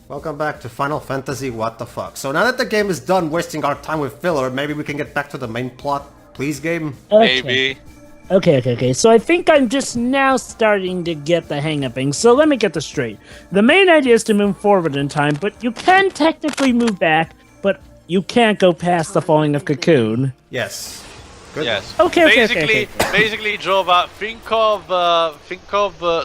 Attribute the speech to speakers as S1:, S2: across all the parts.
S1: Welcome back to Final Fantasy What the Fuck. So now that the game is done wasting our time with filler, maybe we can get back to the main plot, please, game?
S2: Okay.
S3: Maybe.
S2: Okay. So I think I'm just now starting to get the hang of things. So let me get this straight. The main idea is to move forward in time, but you can technically move back, but you can't go past the falling of Cocoon.
S1: Yes. Good.
S3: Yes.
S2: Okay.
S3: Basically, Jova, think of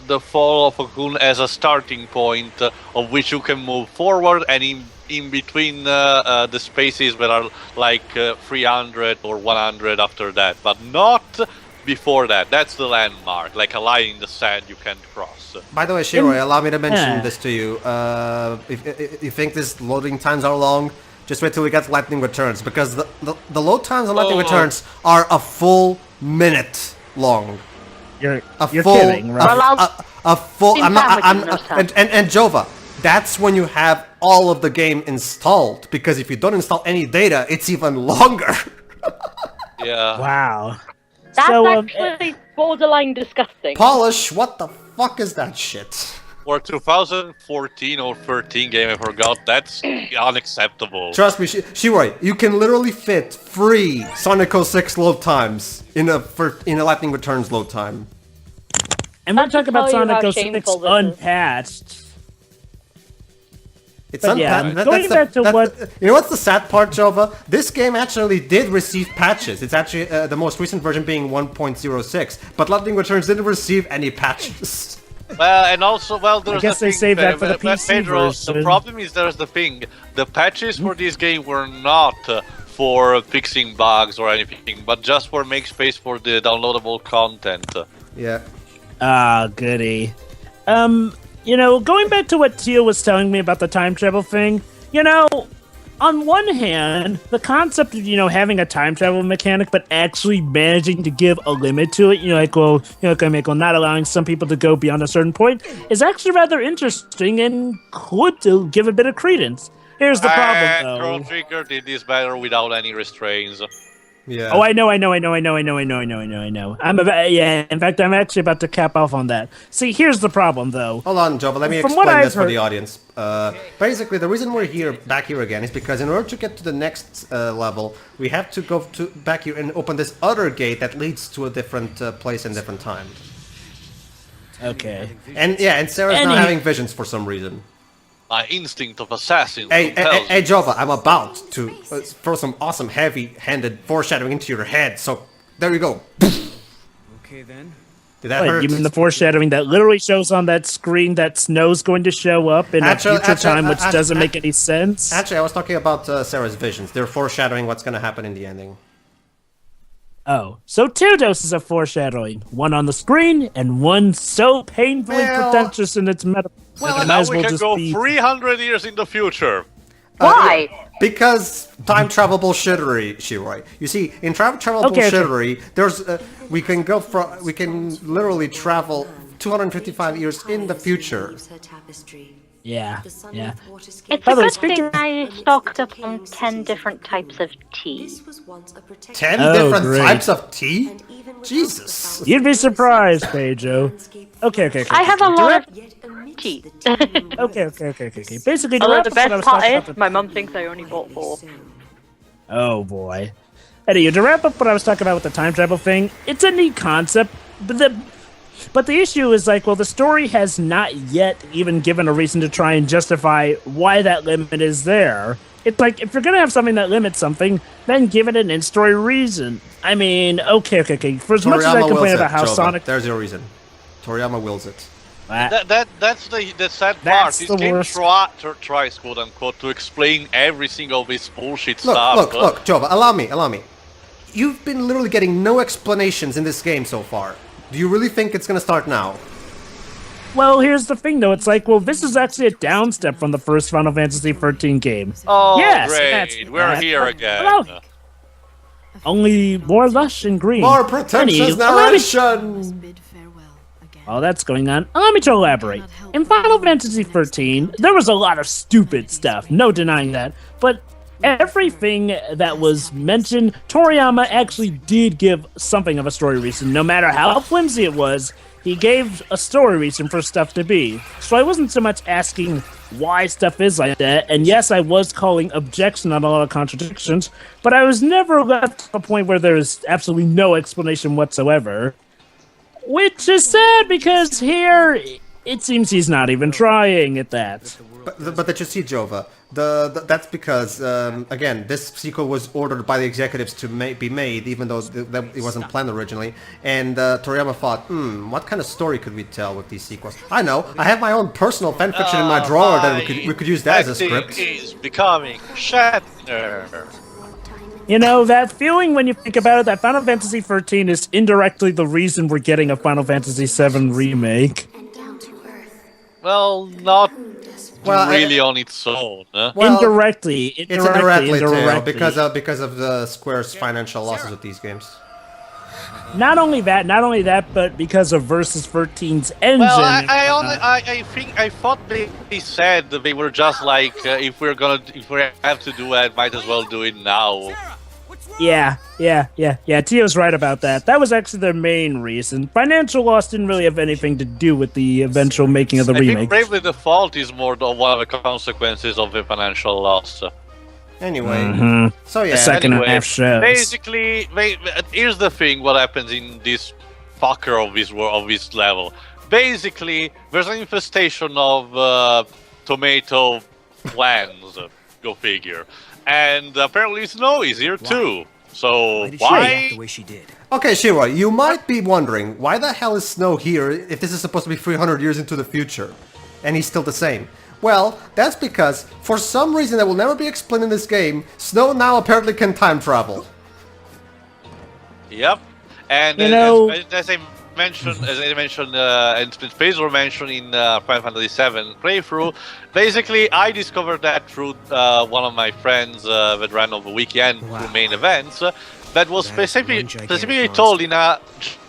S3: the fall of Cocoon as a starting point of which you can move forward, and in between the spaces that are like 300 or 100 after that, but not before that. That's the landmark, like a line in the sand you can't cross.
S1: By the way, Shiroi, allow me to mention this to you. If you think these loading times are long, just wait till we get lightning returns, because the load times on lightning returns are a full minute long.
S2: You're kidding, right?
S1: A full. And Jova, that's when you have all of the game installed. Because if you don't install any data, it's even longer.
S3: Yeah.
S2: Wow.
S4: That's
S2: So,
S4: actually borderline disgusting.
S1: Polish, what the fuck is that shit?
S3: For 2014 or 13 game, I forgot. That's unacceptable.
S1: Trust me, Shiroi, you can literally fit 3 Sonic 06 load times in a Lightning Returns load time.
S2: And we're
S4: Not to
S2: talking about
S4: tell you
S2: Sonic
S4: how
S2: 06
S4: shameful this is.
S2: unpatched.
S1: It's
S2: But yeah,
S1: unpatched.
S2: going back to what...
S1: You know what's the sad part, Jova? This game actually did receive patches. It's actually the most recent version being 1.06, but Lightning Returns didn't receive any patches.
S3: Well, and also, there's
S2: I guess
S3: the
S2: they
S3: thing,
S2: saved that for the PC
S3: Pedro,
S2: version.
S3: the problem is there's the thing. The patches for this game were not for fixing bugs or anything, but just for make space for the downloadable content.
S1: Yeah.
S2: Ah, goody. Going back to what Teal was telling me about the time travel thing, on one hand, the concept of, having a time travel mechanic, but actually managing to give a limit to it, not allowing some people to go beyond a certain point, is actually rather interesting and could give a bit of credence. Here's the problem, though.
S3: Chrono Trigger did this better without any restraints.
S1: Yeah.
S2: Oh, I know. In fact, I'm actually about to cap off on that. See, here's the problem, though.
S1: Hold on, Jova, let me
S2: From what
S1: explain
S2: I've
S1: this for the audience. Basically, the reason we're back here again is because in order to get to the next level, we have to go back here and open this other gate that leads to a different place and different time.
S2: Okay.
S1: And Sarah's now having visions for some reason.
S3: My instinct of assassin.
S1: Hey, Jova, I'm about to throw some awesome heavy-handed foreshadowing into your head, so there you go.
S5: Okay then.
S1: Did that hurt?
S2: You mean the foreshadowing that literally shows on that screen that Snow's going to show up in a future time, which doesn't make any sense?
S1: Actually, I was talking about Sarah's visions. They're foreshadowing what's going to happen in the ending.
S2: Oh, so 2 doses of foreshadowing. One on the screen, and one so painfully pretentious in its metaphor.
S3: Well, now we can go 300 years in the future.
S4: Why?
S1: Because time travel bullshittery, Shiroi. You see, in time travel bullshittery, there's we can literally travel 255 years in the future.
S2: Yeah.
S4: It's
S2: By
S4: a
S2: the way,
S4: good
S2: speaking
S4: thing
S2: of-
S4: I stocked up on 10 different types of tea.
S1: 10
S2: Oh,
S1: different
S2: great.
S1: types of tea? Jesus.
S2: You'd be surprised, Pedro. Okay.
S4: I have a lot of tea.
S2: Okay. Basically, to
S4: Although
S2: wrap
S4: the
S2: up what I
S4: best
S2: was
S4: part
S2: talking
S4: is,
S2: about
S4: my mum thinks I only bought 4.
S2: Oh boy. Anyway, to wrap up what I was talking about with the time travel thing, it's a neat concept, but the issue is the story has not yet even given a reason to try and justify why that limit is there. It's like, if you're gonna have something that limits something, then give it an in-story reason. I mean, okay. For as much as I
S1: Toriyama
S2: complain
S1: wills
S2: about
S1: it,
S2: how
S1: Jova.
S2: Sonic...
S1: There's your reason. Toriyama wills it.
S3: That's the sad part.
S2: That's
S3: This
S2: the
S3: game
S2: worst.
S3: tries, quote unquote, to explain every single this bullshit stuff.
S1: Look, Jova, allow me. You've been literally getting no explanations in this game so far. Do you really think it's gonna start now?
S2: Well, here's the thing, though. It's this is actually a downstep from the first Final Fantasy XIII game.
S3: Oh,
S2: Yes,
S3: great.
S2: that's
S3: We're
S2: bad.
S3: here again.
S2: Hello. Only more lush and green.
S1: More pretentious narration!
S2: While that's going on, allow me to elaborate. In Final Fantasy XIII, there was a lot of stupid stuff, no denying that, but everything that was mentioned, Toriyama actually did give something of a story reason. No matter how flimsy it was, he gave a story reason for stuff to be. So I wasn't so much asking why stuff is like that, and yes, I was calling objection on a lot of contradictions, but I was never left to a point where there's absolutely no explanation whatsoever. Which is sad, because here, it seems he's not even trying at that.
S1: But that you see, Jova, that's because, again, this sequel was ordered by the executives to be made, even though it wasn't planned originally. And Toriyama thought, what kind of story could we tell with these sequels? I know, I have my own personal fanfiction in my drawer that we could use that as a script.
S3: Is becoming Shatner.
S2: You know, that feeling when you think about it, that Final Fantasy XIII is indirectly the reason we're getting a Final Fantasy VII remake.
S3: Well, not really on its own.
S1: Well,
S2: indirectly
S1: It's indirectly too, because of the Square's financial losses with these games.
S2: Not only that, but because of Versus 13's engine.
S3: Well, I thought they said that they were just like, if we have to do it, might as well do it now.
S2: Yeah. Tio's right about that. That was actually their main reason. Financial loss didn't really have anything to do with the eventual making of the remake.
S3: I think Bravely Default is more one of the consequences of the financial loss.
S1: Anyway, so yeah.
S2: The second half shows.
S3: Basically, here's the thing: what happens in this fucker of this level? Basically, there's an infestation of tomato plants. Go figure. And apparently Snow is here too. So why?
S5: The way she did.
S1: Okay, Shira, you might be wondering, why the hell is Snow here if this is supposed to be 300 years into the future? And he's still the same. Well, that's because, for some reason that will never be explained in this game, Snow now apparently can time travel.
S3: Yep. And
S2: You know-
S3: as I mentioned, and Pedro mentioned in Final Fantasy VII playthrough, basically I discovered that through one of my friends that ran over the weekend through main events. That was specifically told in a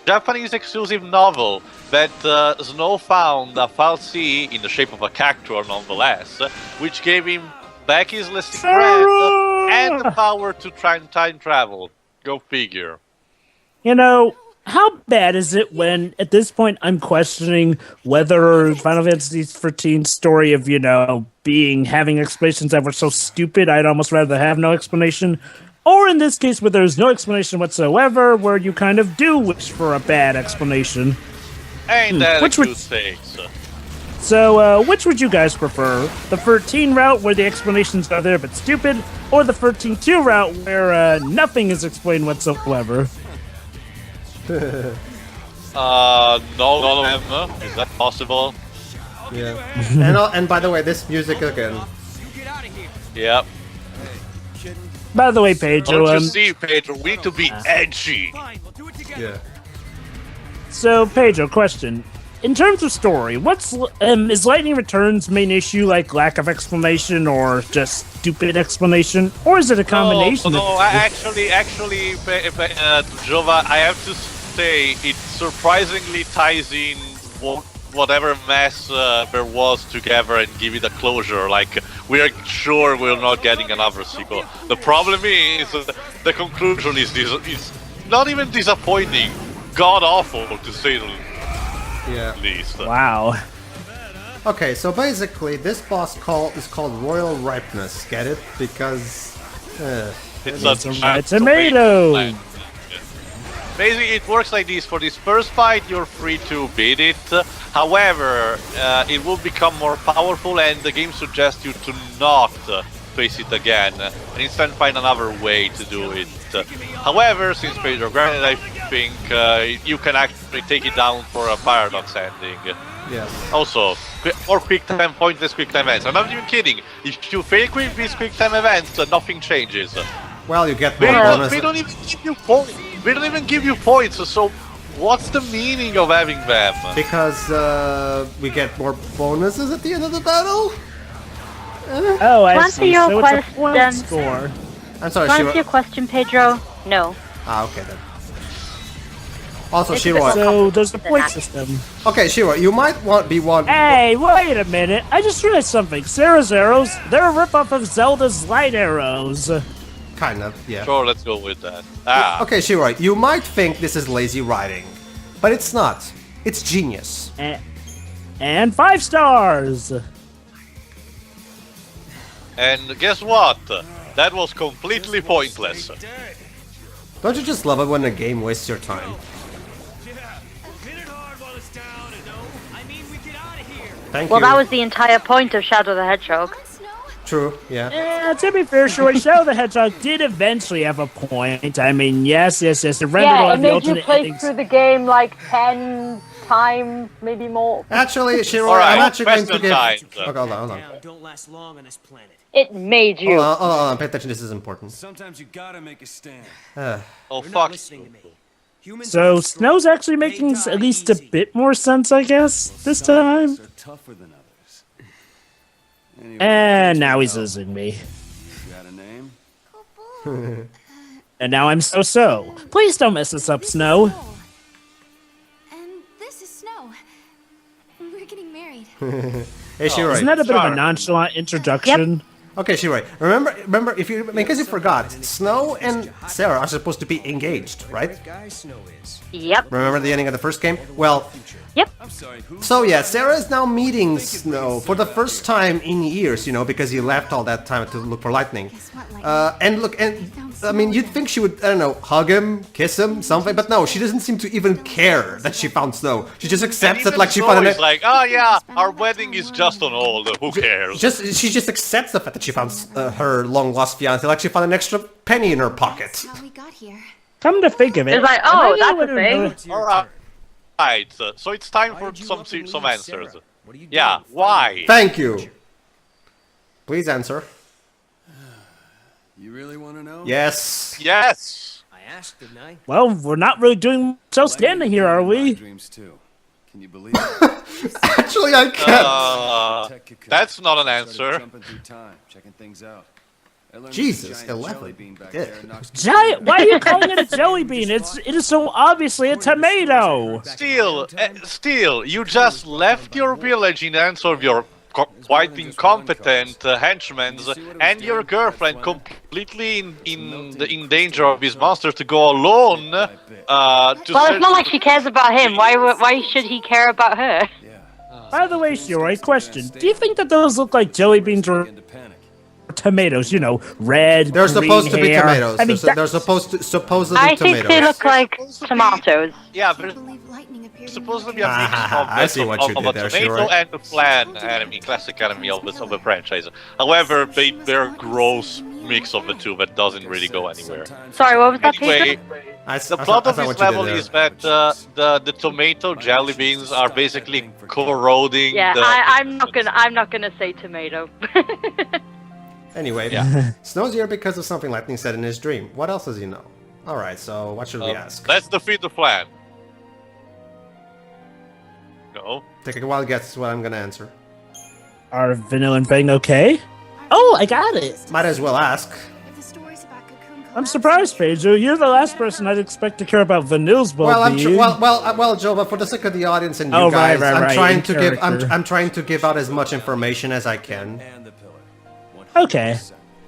S3: Japanese exclusive novel that Snow found a fal'Cie in the shape of a cactuar nonetheless, which gave him back his listing breath and the power to try and time travel. Go figure.
S2: You know, how bad is it when, at this point, I'm questioning whether Final Fantasy XIV's story of, having explanations that were so stupid, I'd almost rather have no explanation, or in this case, where there's no explanation whatsoever, where you kind of do wish for a bad explanation.
S3: Ain't that
S2: Which
S3: a
S2: would-
S3: good thing, sir?
S2: So, which would you guys prefer? The 13 route, where the explanations are there but stupid, or the 13-2 route, where nothing is explained whatsoever?
S3: No, none of them. Is that possible?
S1: Yeah. and by the way, this music again.
S3: Yep.
S2: By the way, Pedro,
S3: Don't you see, Pedro? We need to be edgy.
S1: Yeah.
S2: So, Pedro, question. In terms of story, is Lightning Returns' main issue like lack of explanation or just stupid explanation? Or is it a combination
S3: No,
S2: of
S3: actually, Jova, I have to say it surprisingly ties in whatever mess there was together and give it a closure. Like, we are sure we're not getting another sequel. The problem is the conclusion is not even disappointing, god-awful to say the least.
S2: Wow.
S1: Okay, so basically, this boss is called Royal Ripeness. Get it? Because
S3: It's
S2: a tomato.
S3: Basically, it works like this. For this first fight, you're free to beat it. However, it will become more powerful, and the game suggests you to not face it again, and instead find another way to do it. However, since Pedro granted, I think you can actually take it down for a paradox ending.
S1: yes.
S3: Also, more pointless quick time events. I'm not even kidding. If you fail these quick time events, nothing changes.
S1: Well, you get more
S3: They
S1: bonuses.
S3: don't even give you points. They don't even give you points. So, what's the meaning of having them?
S1: Because we get more bonuses at the end of the battle.
S2: Oh, I
S4: To answer
S2: see.
S4: your
S2: So it's a point
S4: question-
S2: score.
S1: I'm sorry,
S4: To answer
S1: Shiro.
S4: your question, Pedro, no.
S1: Ah, okay then. Also,
S4: It's a
S1: Shiro.
S4: bit
S2: So there's a
S4: than
S2: point
S4: that.
S2: system.
S1: Okay, Shiro, you might be one.
S2: Hey, wait a minute. I just realized something. Sarah's arrows, they're a ripoff of Zelda's light arrows.
S1: Kind of, yeah.
S3: Sure, let's go with that. Ah,
S1: Okay, Shiro, you might think this is lazy writing, but it's not. It's genius.
S2: And 5 stars.
S3: And guess what? That was completely pointless.
S1: Don't you just love it when a game wastes your time? Thank
S4: Well,
S1: you.
S4: that was the entire point of Shadow the Hedgehog.
S1: True, yeah.
S2: Yeah, to be fair, sure, Shadow the Hedgehog did eventually have a point. I mean, yes, it rendered all
S6: Yeah, it
S2: the
S6: made you
S2: alternate
S6: play
S2: endings.
S6: through the game like 10 times, maybe more.
S1: Actually, Shiro,
S3: Alright,
S1: I'm actually going to
S3: question
S1: give...
S3: time.
S1: Okay, hold on.
S5: Don't last long on this planet.
S6: It made you.
S1: Hold on, pay attention, this is important.
S5: Sometimes you gotta make a stand.
S3: Oh,
S5: You're not
S3: fuck.
S5: listening to me. Humans
S2: So
S5: are strong.
S2: Snow's actually
S5: They
S2: making
S5: die
S2: at least a
S5: easy.
S2: bit more sense, I guess, this
S5: Some of
S2: time.
S5: us are tougher than others. Anyway,
S2: And now he's
S5: well,
S2: losing me.
S5: you got a name?
S2: And now I'm so. Please don't mess us up, Snow.
S7: And this is Snow. We're getting married.
S1: Hey, Shiro.
S2: Isn't that a bit of a
S3: Sorry.
S2: nonchalant introduction?
S1: Okay, Shiro. Remember, if you, in case you forgot, Snow and Sarah are supposed to be engaged, right?
S5: Guy Snow is.
S4: Yep.
S1: Remember the ending of the first game? Well,
S5: I'm sorry, who?
S1: so yeah, Sarah is now meeting Snow for the first time in years, you know, because he left all that time to look for lightning. And look, and I mean, you'd think she would, I don't know, hug him, kiss him, something, but no, she doesn't seem to even care that she found Snow. She just accepts it like she found
S3: It's
S1: an.
S3: like, oh yeah, our wedding is just on hold. Who cares?
S1: She just accepts the fact that she found her long lost fiance, like she found an extra penny in her pocket.
S7: That's how we got here.
S2: Come to think of it.
S4: It's like,
S2: am I
S4: oh,
S2: the
S4: that's
S2: one
S4: a
S2: who
S4: thing.
S2: knows-
S3: Alright. So it's time
S5: Why
S3: for
S5: did you
S3: some
S5: up and
S3: some
S5: leave
S3: answers.
S5: Sarah? What are you
S3: Yeah,
S5: doing?
S3: why?
S1: Thank you. Please answer.
S5: You really want to know?
S1: Yes.
S3: Yes.
S5: I asked, didn't I?
S2: Well, we're not really doing so standing here, are
S5: My
S2: we?
S5: dreams too. Can you believe it?
S1: Actually, I can't.
S5: Tech cocoon.
S3: That's not an
S5: Started
S3: answer.
S5: Jumping through time, checking things out. I learned
S1: Jesus,
S5: there's a giant
S1: 11.
S5: jelly bean back
S1: Yeah.
S5: there knocks
S2: Giant? Why are you calling it a jelly bean? It is so obviously a tomato.
S3: Still, you just left your village in hands of your quite incompetent henchmen, and your girlfriend completely in danger of these monsters to go alone. To
S4: Well, it's not like she cares about him. Why should he care about her?
S2: By the way, Shiro, question. Do you think that those look like jelly beans or
S5: into panic.
S2: tomatoes? You know, red,
S1: They're
S2: green
S1: supposed to be
S2: hair.
S1: tomatoes.
S2: I mean,
S1: They're supposedly
S4: I think
S1: tomatoes.
S4: they look like tomatoes.
S3: Yeah,
S7: I
S3: there's
S7: believe lightning appeared in
S3: supposed to
S7: my
S3: be a
S7: life.
S3: mix
S1: I see what you
S3: of
S1: did
S3: a
S1: there,
S3: tomato
S1: Shiro.
S3: and a Flan enemy, classic enemy of the franchise. However, they're a gross mix of the two that doesn't really go anywhere.
S4: Sorry, what was that,
S3: Anyway,
S4: Pedro?
S3: the plot of this level is that the tomato jelly beans are basically corroding
S4: Yeah,
S3: the...
S4: I'm not gonna say tomato.
S1: Anyway,
S3: Yeah.
S1: Snow's here because of something Lightning said in his dream. What else does he know? Alright, so what should we ask?
S3: Let's defeat the Flan. No.
S1: Take a wild guess what I'm gonna answer.
S2: Are Vanilla and Fang okay? Oh, I got it.
S1: Might as well ask.
S7: If the stories about Cocoon
S2: I'm
S7: collapsed-
S2: surprised, Pedro. You're the last person I'd expect to care about Vanille's
S1: Well,
S2: well-being.
S1: well, Joe, but for the sake of the audience and you
S2: Oh,
S1: guys,
S2: right,
S1: I'm
S2: right,
S1: trying
S2: in
S1: to give
S2: character.
S1: I'm trying to give out as much information as I can.
S5: And the pillar.
S2: Okay.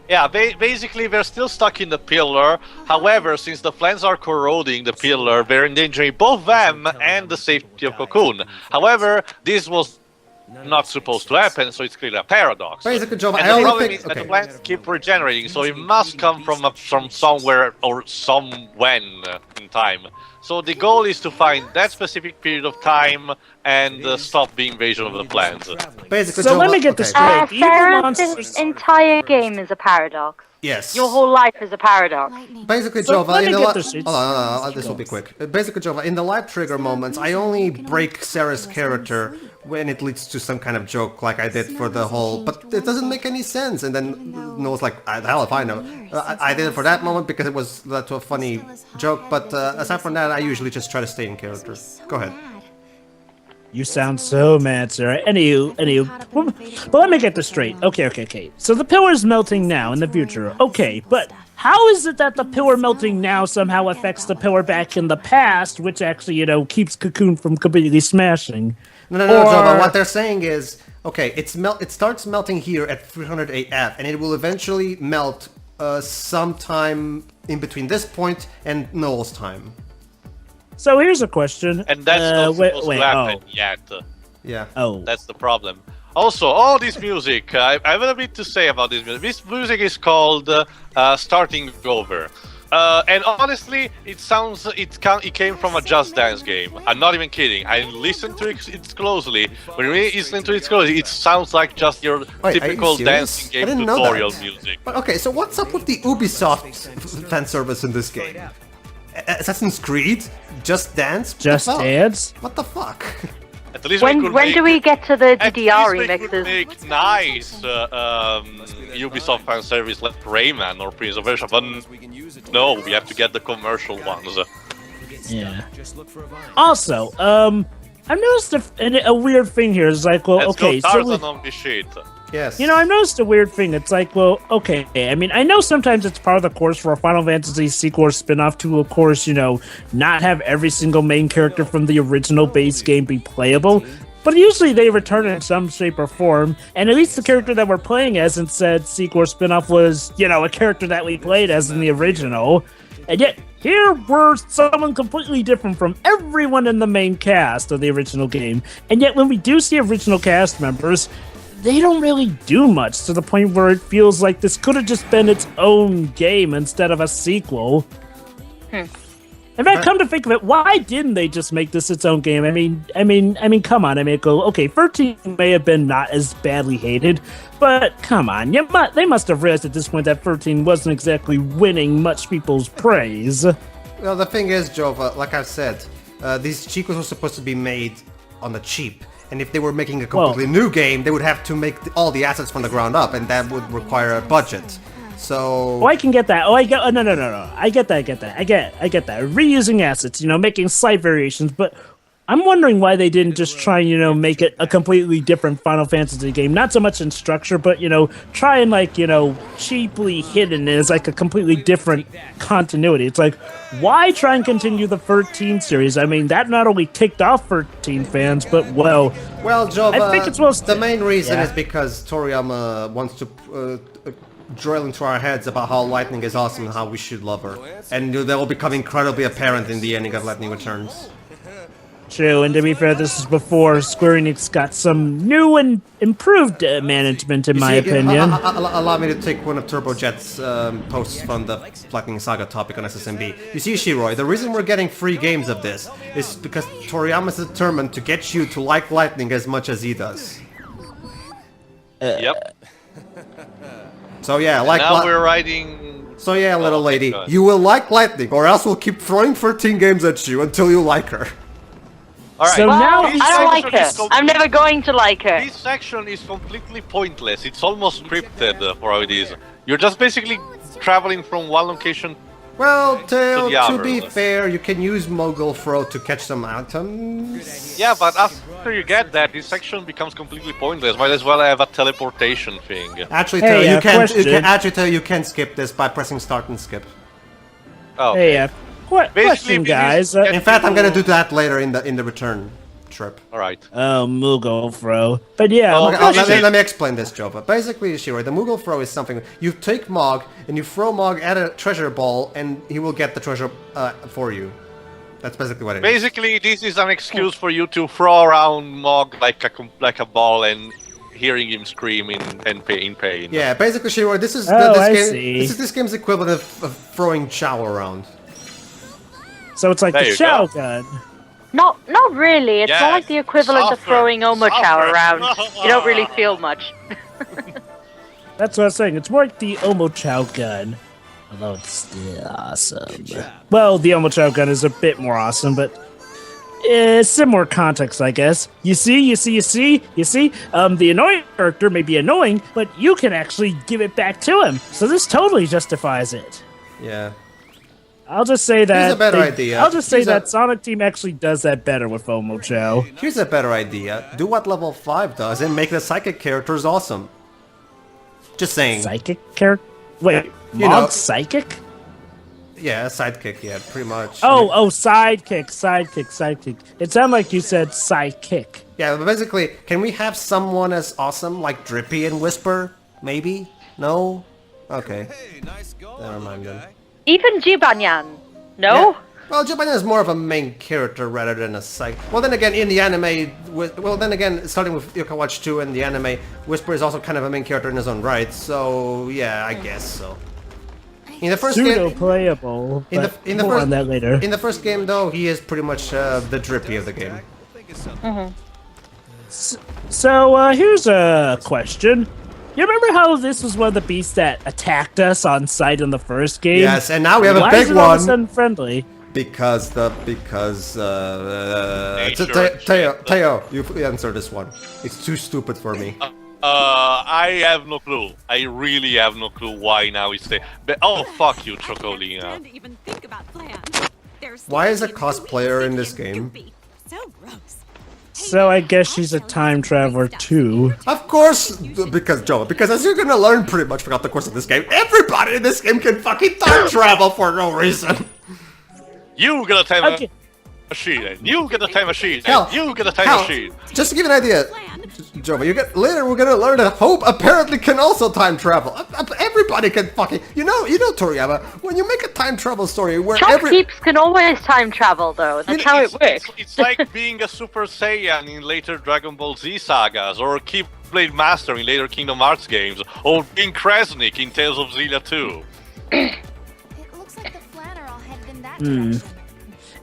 S3: Yeah, basically they're still stuck in the pillar. However, since the Flans are corroding the pillar, they're endangering both them and the safety of Cocoon. However, this was not supposed to happen, so it's clearly a paradox.
S1: Basically, Joe,
S3: And
S1: I
S3: the
S1: only
S3: problem
S1: think
S3: is that the
S1: okay.
S3: plants keep regenerating, so it must come from somewhere or somewhen in time. So the goal is to find that specific period of time and stop the invasion of the plants.
S1: Basically,
S2: So
S1: Joe,
S2: let me get this
S1: okay.
S2: straight. Evil
S4: Sarah,
S2: monsters-
S4: this entire game is a paradox.
S1: Yes.
S4: Your whole life is a paradox.
S7: Lightning.
S1: Basically,
S2: So
S1: Jova,
S2: let
S1: in
S2: me
S1: the
S2: get
S1: li-
S2: this-
S1: hold on, this will be quick. Basically, Jova, in the live trigger moments, I only break Sarah's character when it leads to some kind of joke, like I did for the whole. But it doesn't make any sense. And then Noah's like, hell if I know. I did it for that moment because it was led to a funny joke. But aside from that, I usually just try to stay in character. Go ahead.
S2: You sound so mad, Sarah. Anywho. But let me get this straight. Okay. So the pillar's melting now in the future. Okay, but how is it that the pillar melting now somehow affects the pillar back in the past, which actually, keeps Cocoon from completely smashing?
S1: No,
S2: Or-
S1: Jova, what they're saying is, okay, it starts melting here at 308 F, and it will eventually melt sometime in between this point and Noel's time.
S2: So here's a question.
S3: And that's not supposed to happen
S2: oh.
S3: yet.
S1: Yeah.
S2: Oh.
S3: That's the problem. Also, all this music, I have a bit to say about this music. This music is called Starting Over. And honestly, it came from a Just Dance game. I'm not even kidding. I listened to it closely. When you listen to it closely, it sounds like just your typical dancing game tutorial music.
S1: But okay, so what's up with the Ubisoft fan service in this game? Assassin's Creed? Just Dance?
S2: Just Dance?
S1: What the fuck?
S3: At least
S4: When do we get to the DDR remixes?
S3: Make nice Ubisoft fan service like Rayman or Prince of Persia, but no, we have to get the commercial ones.
S2: Yeah. Also, I've noticed a weird thing here. It's like, well,
S3: Let's
S2: okay,
S3: go
S2: so
S3: Tarzan on this shit.
S1: Yes.
S2: you know, I've noticed a weird thing. It's like, well, okay. I mean, I know sometimes it's part of the course for a Final Fantasy sequel or spin-off to, of course, you know, not have every single main character from the original base game be playable. But usually they return in some shape or form, and at least the character that we're playing as in said sequel or spin-off was, you know, a character that we played as in the original. And yet, here we're someone completely different from everyone in the main cast of the original game. And yet, when we do see original cast members, they don't really do much, to the point where it feels like this could have just been its own game instead of a sequel. In fact, come to think of it, why didn't they just make this its own game? I mean, come on. I mean, go, okay, 13 may have been not as badly hated, but come on, they must have realized at this point that 13 wasn't exactly winning much people's praise.
S1: Well, the thing is, Jova, like I've said, these sequels were supposed to be made on the cheap. And if they were making a completely new game, they would have to make all the assets from the ground up, and that would require a budget. So...
S2: Oh, I can get that. No. I get that. I get that. Reusing assets, you know, making slight variations, but I'm wondering why they didn't just try, you know, make it a completely different Final Fantasy game. Not so much in structure, but, you know, try and, like, you know, cheaply hidden as, like, a completely different continuity. It's like, why try and continue the 13 series? I mean, that not only ticked off 13 fans, but, well,
S1: Joe,
S2: I think it's most...
S1: the main reason is because Toriyama wants to drill into our heads about how Lightning is awesome and how we should love her. And that will become incredibly apparent in the ending of Lightning Returns.
S2: True, and to be fair, this is before Square-Enix got some new and improved management, in my opinion.
S1: Allow me to take one of TurboJet's posts from the Lightning Saga topic on SSMB. You see, Shiroi, the reason we're getting free games of this is because Toriyama's determined to get you to like Lightning as much as he does.
S3: Yep.
S1: So yeah, like...
S3: Now we're riding...
S1: So yeah, little lady, you will like Lightning, or else we'll keep throwing 13 games at you until you like her.
S3: Alright,
S2: So
S4: Well,
S2: now
S4: I don't like her. I'm never going to like her.
S3: This section is completely pointless. It's almost scripted for how it is. You're just basically traveling from one location.
S1: Well, to be
S3: other.
S1: fair, you can use Mogul Throw to catch some items.
S3: Yeah, but after you get that, this section becomes completely pointless. Might as well have a teleportation thing.
S1: Actually,
S2: Hey,
S1: you can skip this by pressing start and skip.
S3: Oh,
S2: Hey, question,
S3: Basically,
S2: guys.
S1: In fact, I'm gonna do that later in the return trip.
S3: alright.
S2: Oh, Moogle Throw. But yeah,
S3: Oh,
S2: my
S1: Okay,
S2: question-
S1: let me explain this, Joe. But basically, Shiroi, the Moogle Throw is something you take Mog and you throw Mog at a treasure ball, and he will get the treasure for you. That's basically what it is.
S3: Basically, this is an excuse for you to throw around Mog like a ball and hearing him scream in pain.
S1: Yeah, basically, Shiroi, this is
S2: I
S1: this game.
S2: see.
S1: This is this game's equivalent of throwing Chow around.
S2: So it's like
S3: There
S2: the
S3: you
S2: Shao
S3: go.
S2: gun.
S4: Not really. It's
S3: Yes,
S4: not like the equivalent of
S3: suffer,
S4: throwing Omochao
S3: suffer.
S4: around. You don't really feel much.
S2: That's what I was saying. It's more like the Omochao gun. Although it's still awesome. Well, the Omochao gun is a bit more awesome, but similar context, I guess. You see? The annoying character may be annoying, but you can actually give it back to him. So this totally justifies it.
S1: Yeah.
S2: I'll just say that.
S1: Here's a better idea.
S2: I'll just say
S1: Here's a-
S2: that Sonic Team actually does that better with Omochao.
S1: Here's a better idea. Do what level 5 does and make the psychic characters awesome. Just saying.
S2: Psychic character? Wait,
S1: You
S2: Mog
S1: know-
S2: Psychic?
S1: Yeah, sidekick, yeah, pretty much.
S2: Sidekick. It sounded like you said sidekick.
S1: Yeah, but basically, can we have someone as awesome like Drippy and Whisper? Maybe? No? Okay.
S5: Hey, nice going.
S1: Never mind then.
S4: Even Jibanyan. No?
S1: Well, Japan is more of a main character rather than a side. Well, then again, in the anime, starting with Yokai Watch 2 and the anime, Whisper is also kind of a main character in his own right. So yeah, I guess so. In the first
S2: Pseudo
S1: game,
S2: playable.
S1: in the
S2: more
S1: first
S2: on that later.
S1: In the first game, though, he is pretty much the drippy of the game.
S2: So here's a question. You remember how this was one of the beasts that attacked us on sight in the first game?
S1: Yes, and now we have
S2: Why
S1: a big
S2: is it all of a
S1: one.
S2: sudden friendly?
S1: Because
S3: Nature.
S1: Teo, you answer this one. It's too stupid for me.
S3: I have no clue. I really have no clue why now it's there. But, oh, fuck you, Chocolina.
S1: Why is a cosplayer in this game?
S7: So gross.
S2: So I guess she's a time traveler too.
S1: Of course, because as you're gonna learn pretty much throughout the course of this game, everybody in this game can fucking time travel for no reason.
S3: You get a time
S2: Okay.
S3: machine, and you get a time machine,
S1: Hell,
S3: and you get a time
S1: hell,
S3: machine.
S1: Just to give you an idea, Jova, later we're gonna learn that Hope apparently can also time travel. Everybody can fucking, you know Toriyama, when you make a time travel story where
S4: Shopkeepers can always time travel, though. That's how it works.
S3: It's like being a Super Saiyan in later Dragon Ball Z sagas, or Keyblade Master in later Kingdom Hearts games, or being Kresnik in Tales of Xillia 2.
S7: It looks like the Flan are all headed in that direction.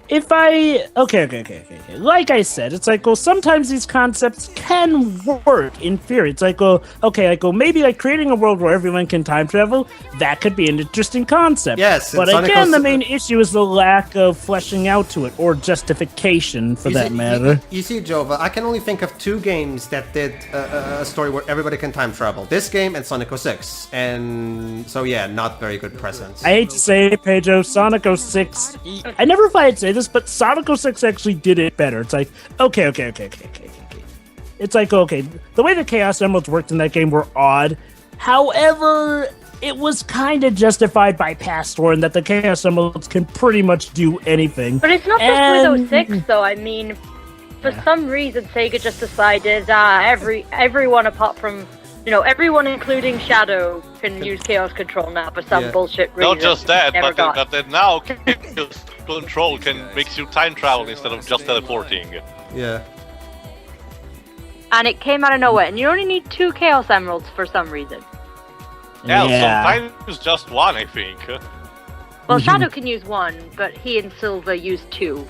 S2: If I... Okay. Like I said, it's like, well, sometimes these concepts can work in theory. It's like, well, okay, maybe like creating a world where everyone can time travel, that could be an interesting concept.
S1: Yes,
S2: but
S1: Sonic
S2: again,
S1: was-
S2: the main issue is the lack of fleshing out to it, or justification, for that matter.
S1: You see, Jova, I can only think of 2 games that did a story where everybody can time travel. This game and Sonic 06. And so yeah, not very good presents.
S2: I hate to say it, Pedro, Sonic 06... I never thought I'd say this, but Sonic 06 actually did it better. It's like, okay. It's like, okay, the way the Chaos Emeralds worked in that game were odd. However, it was kind of justified by past lore in that the Chaos Emeralds can pretty much do anything.
S4: But it's not just with 06, though. I mean, for some reason, Sega just decided everyone apart from, everyone including Shadow can use Chaos Control now for some bullshit reason.
S3: Not just that,
S4: Never got.
S3: but then now Chaos Control can make you time travel instead of just teleporting.
S1: Yeah.
S4: And it came out of nowhere, and you only need 2 Chaos Emeralds for some reason.
S3: Yeah,
S2: Yeah.
S3: sometimes just one, I think.
S4: Well, Shadow can use 1, but he and Silver use 2.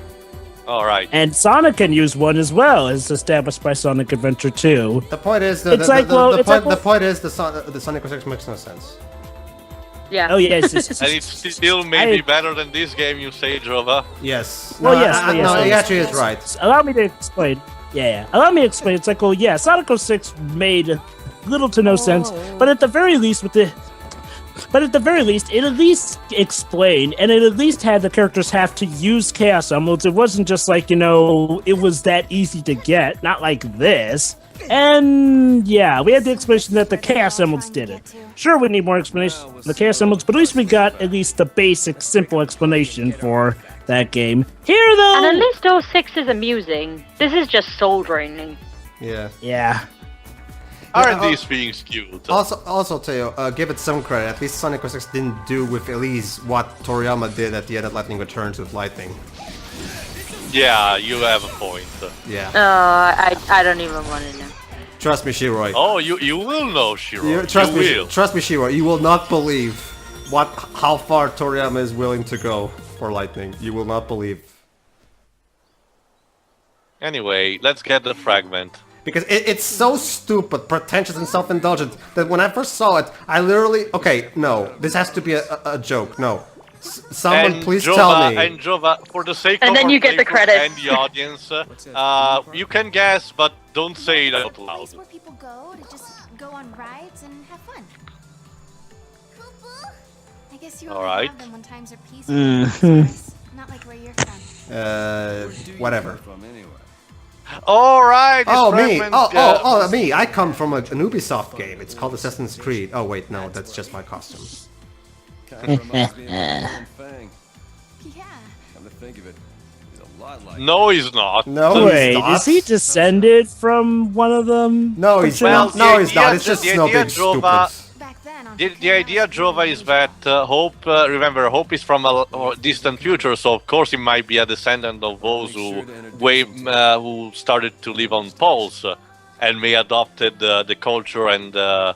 S3: Alright.
S2: And Sonic can use one as well, as established by Sonic Adventure 2.
S1: The point is,
S2: It's like, well, it's like,
S1: the point is the Sonic 06 makes no sense.
S4: Yeah.
S2: Oh, yes.
S3: And it's still maybe better than this game, you say, Jova?
S1: Yes.
S2: Well,
S1: no,
S2: yes,
S1: I,
S2: yes,
S1: no,
S2: yes.
S1: he actually is right.
S2: Allow me to explain. Yeah. Allow me to explain. It's like, well, yeah, Sonic 06 made little to no sense, but at the very least, it at least explained, and it at least had the characters have to use Chaos Emeralds. It wasn't just like, it was that easy to get, not like this. And yeah, we had the explanation that the Chaos Emeralds did it. Sure, we need more explanation for the Chaos Emeralds, but at least we got at least the basic, simple explanation for that game. Here, though...
S4: And at least 06 is amusing. This is just soul draining.
S1: Yeah.
S2: Yeah.
S3: Aren't these being skewed?
S1: Also, Teo, give it some credit. At least Sonic 06 didn't do with Elise what Toriyama did at the end of Lightning Returns with Lightning.
S3: Yeah, you have a point.
S1: Yeah.
S4: I don't even want to know.
S1: Trust me, Shiroi.
S3: Oh, you will know, Shiro.
S1: Trust me,
S3: will.
S1: trust me, Shiroi. You will not believe how far Toriyama is willing to go for Lightning. You will not believe.
S3: Anyway, let's get the fragment.
S1: Because it's so stupid, pretentious, and self-indulgent that when I first saw it, I literally... Okay, no. This has to be a joke. No. Someone please tell me.
S3: And Jova, for the sake
S4: And
S3: of
S4: then
S3: our
S4: you get the
S3: players
S4: credit.
S3: and the audience, you can guess, but don't say it out loud.
S7: Place where people go to just go on rides and have fun. I guess you only
S3: Alright.
S7: have them when times are peaceful. Not like where you're from.
S1: Whatever.
S5: From anyway.
S3: Alright,
S1: Oh, me! Oh, me! I come from an Ubisoft game. It's called Assassin's Creed. Oh, wait, no, that's just my costume.
S5: Kind of reminds me of Fang. Fang.
S7: Yeah.
S5: Come to think of it, he's a lot like.
S3: No, he's not.
S1: No,
S2: Wait,
S1: he's not.
S2: is he descended from one of them?
S1: No, he's
S3: Well,
S1: not. No,
S3: the
S1: he's not.
S3: idea-
S1: It's just
S3: the
S1: no
S3: idea
S1: big
S3: drove
S1: stupid.
S7: Back then,
S3: the idea, Jova, is that Hope. Remember, Hope is from a distant future, so of course he might be a descendant of those who started to live on poles and may adopted the culture and the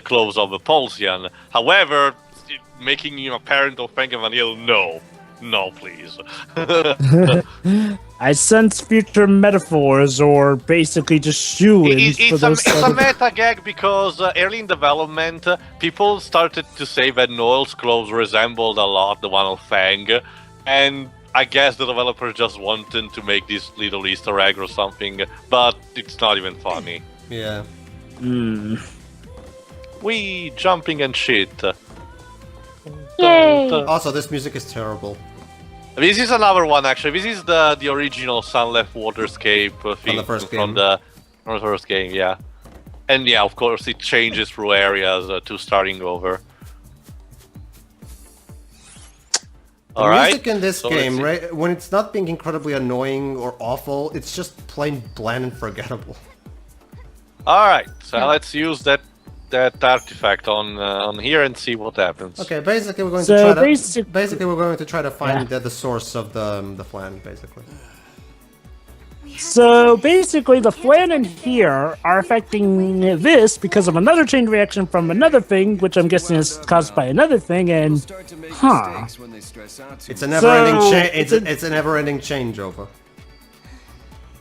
S3: clothes of a Polsian. However, making him a parent of Frank and Vanille, no, please.
S2: I sense future metaphors, or basically just shoo-ins for those.
S3: It's a meta gag because early in development, people started to say that Noel's clothes resembled a lot the one of Fang, and I guess the developer just wanted to make this little Easter egg or something, but it's not even funny.
S1: Yeah.
S3: We jumping and shit.
S4: Yay!
S1: Also, this music is terrible.
S3: This is another one, actually. This is the original Sunleth Waterscape theme from the first game, yeah. And yeah, of course, it changes through areas to starting over.
S1: The music in this game, right, when it's not being incredibly annoying or awful, it's just plain bland and forgettable.
S3: Alright, so let's use that artifact on here and see what happens.
S1: Okay, basically we're going to try to find the source of the flan, basically.
S2: So basically, the flan in here are affecting this because of another chain reaction from another thing, which I'm guessing is caused by another thing. And
S1: it's a never-ending it's a never-ending changeover.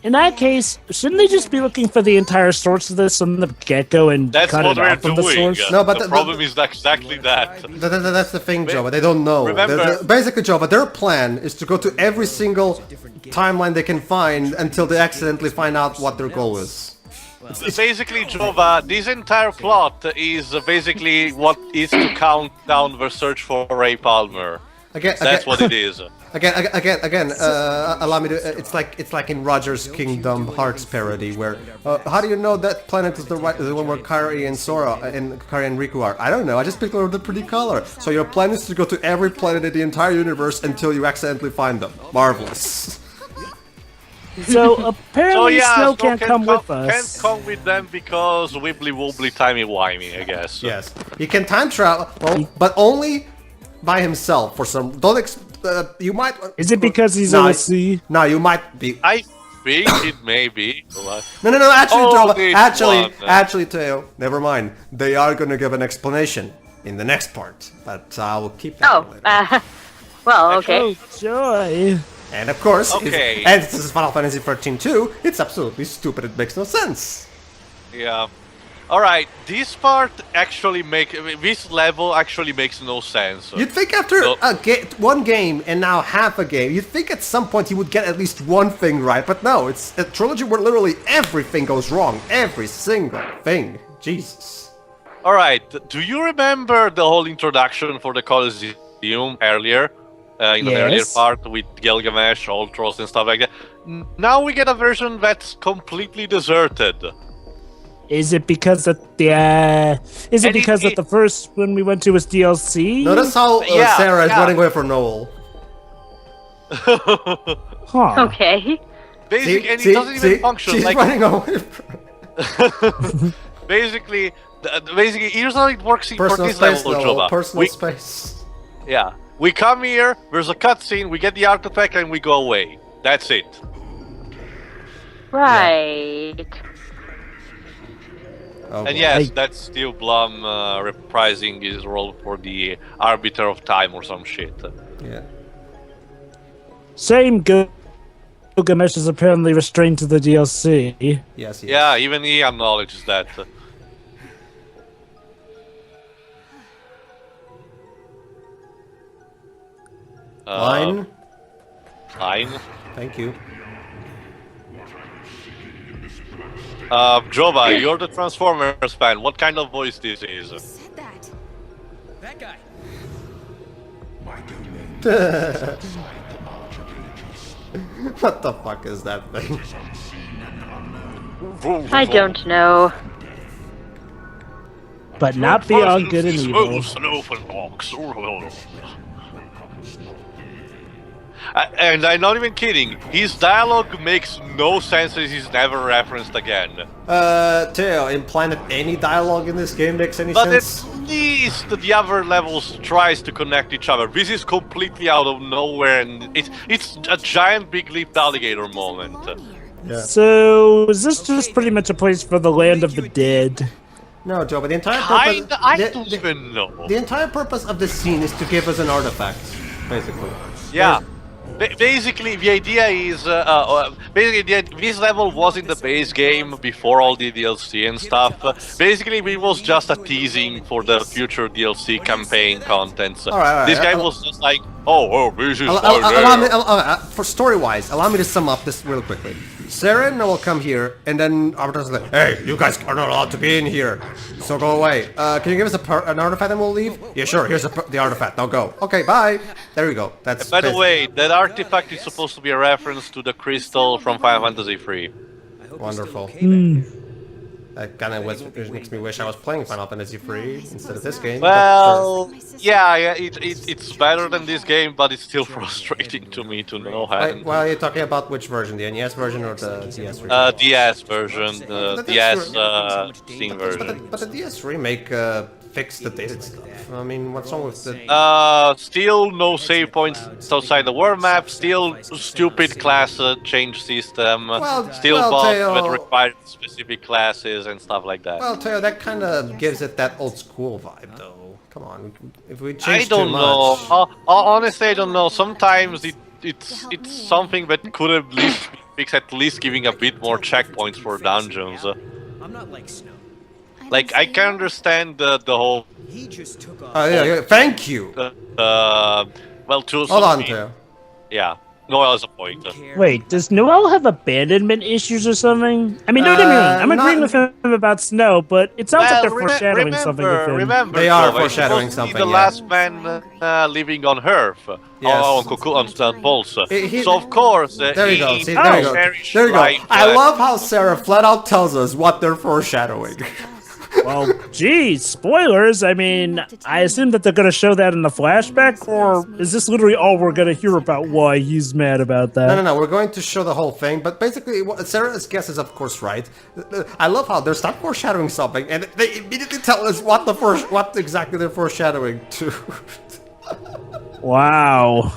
S2: In that case, shouldn't they just be looking for the entire source of this from the get-go and cut it off from the source?
S3: No, but the problem is exactly that.
S1: That's the thing, Jova. They don't know. Basically, Jova, their plan is to go to every single timeline they can find until they accidentally find out what their goal is.
S3: Basically, Jova, this entire plot is basically what is to count down the search for Ray Palmer. That's what it is.
S1: Again, allow me to. It's like in Roger's Kingdom Hearts parody, where how do you know that planet is the one where Kairi and Sora and Kairi and Riku are? I don't know. I just picked the pretty color. So your plan is to go to every planet in the entire universe until you accidentally find them. Marvelous.
S2: So apparently, Snow can't come with us.
S3: Can't come with them because wibbly wobbly timey wimey, I guess.
S1: Yes, he can time travel, but only by himself. For some, you might.
S2: Is it because he's OC?
S1: No, you might be.
S3: I think it may be.
S1: No. Actually, Teo. Never mind. They are gonna give an explanation in the next part, but I will keep that.
S4: Well, okay.
S2: Oh, joy.
S1: And of course, and this is Final Fantasy XIII-2, it's absolutely stupid, it makes no sense.
S3: Yeah. Alright, this part actually this level actually makes no sense.
S1: You'd think after one game and now half a game, you'd think at some point he would get at least one thing right, but no, it's a trilogy where literally everything goes wrong. Every single thing. Jesus.
S3: Alright, do you remember the whole introduction for the Colosseum earlier? In the earlier part with Gilgamesh, Ultros and stuff like that. Now we get a version that's completely deserted.
S2: Is it because of the? Because of the first one we went to was DLC?
S1: Notice how Sarah is running away from Noel.
S4: Okay.
S3: Basically, and it doesn't even function.
S1: She's running away.
S3: Basically, here's how it works for this level, Jova.
S1: Personal space.
S3: Yeah. We come here, there's a cutscene, we get the artifact, and we go away. That's it.
S4: Right.
S1: Oh,
S3: and yes, that's still Blum reprising his role for the Arbiter of Time or some shit.
S1: Yeah.
S2: Same Gilgamesh is apparently restrained to the DLC.
S1: Yes,
S3: yeah, even he acknowledges that.
S1: Line.
S3: Thank
S1: you.
S3: Jova, you're the Transformers fan. What kind of voice this is?
S7: Said that
S5: guy.
S1: What the fuck is that thing?
S4: I don't know.
S2: But not beyond good and evil.
S3: And I'm not even kidding. His dialogue makes no sense as he's never referenced again.
S1: Teo, implying that any dialogue in this game makes any sense?
S3: least the other levels tries to connect each other. This is completely out of nowhere, and it's a giant big leaped alligator moment.
S1: Yeah.
S2: So, is this just pretty much a place for the land of the dead?
S1: No, Joe, but the entire purpose...
S3: I don't even know.
S1: The entire purpose of this scene is to give us an artifact, basically.
S3: Yeah. Basically, the idea is, this level was in the base game before all the DLC and stuff. Basically, it was just a teasing for the future DLC campaign contents.
S1: Alright,
S3: this guy was just like, this is
S1: for story-wise, allow me to sum up this real quickly. Sarah will come here, and then Arbitr's like, hey, you guys are not allowed to be in here, so go away. Can you give us an artifact and we'll leave? Yeah, sure, here's the artifact, now go. Okay, bye. There we go. That's.
S3: By the way, that artifact is supposed to be a reference to the crystal from Final Fantasy III.
S1: Wonderful. That kind of makes me wish I was playing Final Fantasy III instead of this game.
S3: Well, yeah, it's better than this game, but it's still frustrating to me to know how.
S1: Well, you're talking about which version, the NES version or the DS version?
S3: DS version, the DS Steam version.
S1: But the DS remake fixed the dated stuff. I mean, what's wrong with the...
S3: Still no save points outside the world map, still stupid class change system, still bugs that require specific classes and stuff like that.
S1: Well, Teo, that kind of gives it that old school vibe, though. Come on, if we change
S3: I don't know. Honestly, I don't know. Sometimes it's something that could have fixed at least giving a bit more checkpoints for dungeons.
S8: I'm not like Snow.
S3: Like, I can understand the whole...
S8: He just took off.
S1: Yeah, thank you!
S3: Well, to
S1: Hold on, Teo.
S3: Yeah. Noel is a point.
S2: Wait, does Noel have abandonment issues or something? I mean, don't get me wrong, I'm agreeing with him about Snow, but it sounds like they're foreshadowing something with him.
S3: Remember,
S1: they are
S3: Joe,
S1: foreshadowing something,
S3: the last man living on Earth.
S1: Yes.
S3: On Pulse. So, of course...
S1: there you go, see, there you go. There you go. I love how Sarah flat out tells us what they're foreshadowing.
S2: Well, geez, spoilers. I mean, I assume that they're going to show that in the flashback, or is this literally all we're going to hear about why he's mad about that?
S1: No, we're going to show the whole thing, but basically, Sarah's guess is of course right. I love how they're start foreshadowing something, and they immediately tell us what exactly they're foreshadowing to.
S2: Wow.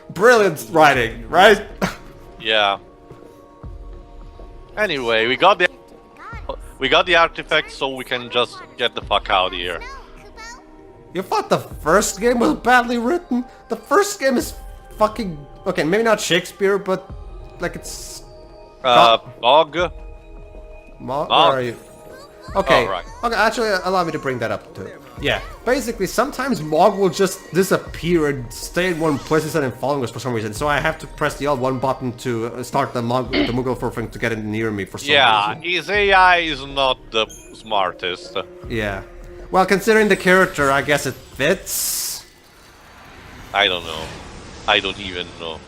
S1: Brilliant writing, right?
S3: Yeah. Anyway, we got the artifact, so we can just get the fuck out of here.
S1: You thought the first game was badly written? The first game is fucking... Okay, maybe not Shakespeare, but... Like, it's...
S3: Mog?
S1: Where are you? Okay.
S3: Oh, right.
S1: Okay, actually, allow me to bring that up, too. Yeah, basically, sometimes Mog will just disappear and stay in one place instead of following us for some reason, so I have to press the L1 button to start the Moogle thing to get it near me for some reason.
S3: Yeah, his AI is not the smartest.
S1: Yeah. Well, considering the character, I guess it fits.
S3: I don't know. I don't even know.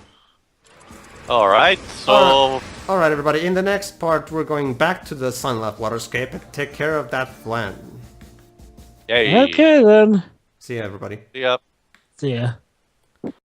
S3: Alright, so...
S1: Alright, everybody, in the next part, we're going back to the Sunleth Waterscape and take care of that Flan.
S3: Yay.
S2: Okay, then.
S1: See ya, everybody.
S3: Yep.
S2: See ya.